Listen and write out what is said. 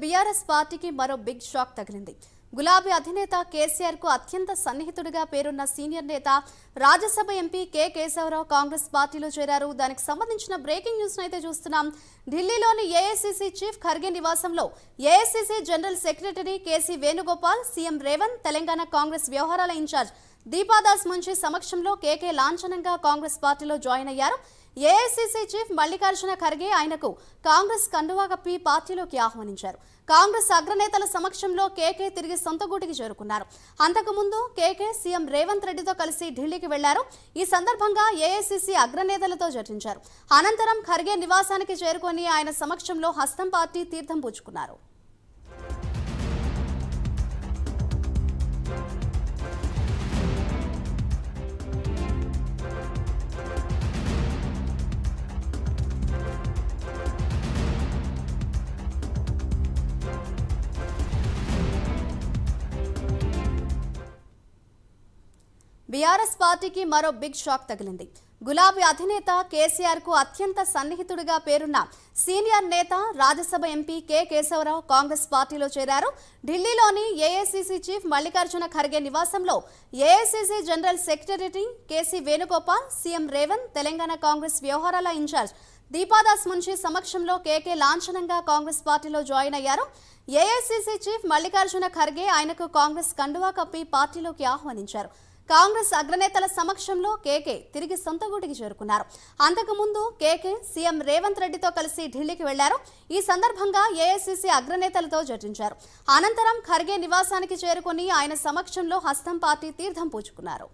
BRS పార్టీకి మరో big shock తగిలింది. గులాబీ అధినేత కేసీఆర్ కు అత్యంత సన్నిహితుడిగా పేరున్న సీనియర్ నేత రాజ్యసభ ఎంపీ కె కేశవరావు కాంగ్రెస్ పార్టీలో చేరారు. దానికి సంబంధించిన బ్రేకింగ్ న్యూస్ అయితే చూస్తున్నాం. ఢిల్లీలోని ఏఐసీసీ చీఫ్ ఖర్గే నివాసంలో AICC general secretary KC Venugopal, CM Revanth, Telangana Congress వ్యవహారాల ఇన్ఛార్జ్ దీపాదాస్ మున్షి సమక్షంలో కేకే లాంఛనంగా కాంగ్రెస్ పార్టీలో జాయిన్ అయ్యారు. ఏఐసీసీ చీఫ్ మల్లికార్జున ఖర్గే ఆయనకు కాంగ్రెస్ కండువా కప్పి పార్టీలోకి ఆహ్వానించారు. కాంగ్రెస్ అగ్రనేతల సమక్షంలో కేకే తిరిగి సొంత గూటికి చేరుకున్నారు. అంతకుముందు కేకే సీఎం రేవంత్ రెడ్డితో కలిసి ఢిల్లీకి వెళ్లారు. ఈ సందర్భంగా ఏఐసీసీ అగ్రనేతలతో చర్చించారు. అనంతరం ఖర్గే నివాసానికి చేరుకొని ఆయన సమక్షంలో హస్తం పార్టీ తీర్థం పుచ్చుకున్నారు. బీఆర్ఎస్ పార్టీకి మరో బిగ్ షాక్ తగిలింది. గులాబీ అధినేత కేసీఆర్ కు అత్యంత సన్నిహితుడిగా పేరున్న సీనియర్ నేత రాజ్యసభ ఎంపీ కె కేశవరావు కాంగ్రెస్ పార్టీలో చేరారు. ఢిల్లీలోని ఏఐసీసీ చీఫ్ మల్లికార్జున ఖర్గే నివాసంలో AICC general secretary KC Venugopal, CM Revanth, Telangana Congress వ్యవహారాల ఇన్ఛార్జ్ దీపాదాస్ మున్షి సమక్షంలో కేకే లాంఛనంగా కాంగ్రెస్ పార్టీలో జాయిన్ అయ్యారు. ఏఐసీసీ చీఫ్ మల్లికార్జున ఖర్గే ఆయనకు కాంగ్రెస్ కండువా కప్పి పార్టీలోకి ఆహ్వానించారు. కాంగ్రెస్ అగ్రనేతల సమక్షంలో కేకే తిరిగి సొంత గూటికి చేరుకున్నారు. అంతకుముందు కేకే సీఎం రేవంత్ రెడ్డితో కలిసి ఢిల్లీకి వెళ్లారు. ఈ సందర్భంగా ఏఐసీసీ అగ్రనేతలతో చర్చించారు. అనంతరం ఖర్గే నివాసానికి చేరుకుని ఆయన సమక్షంలో హస్తం పార్టీ తీర్థం పుచ్చుకున్నారు.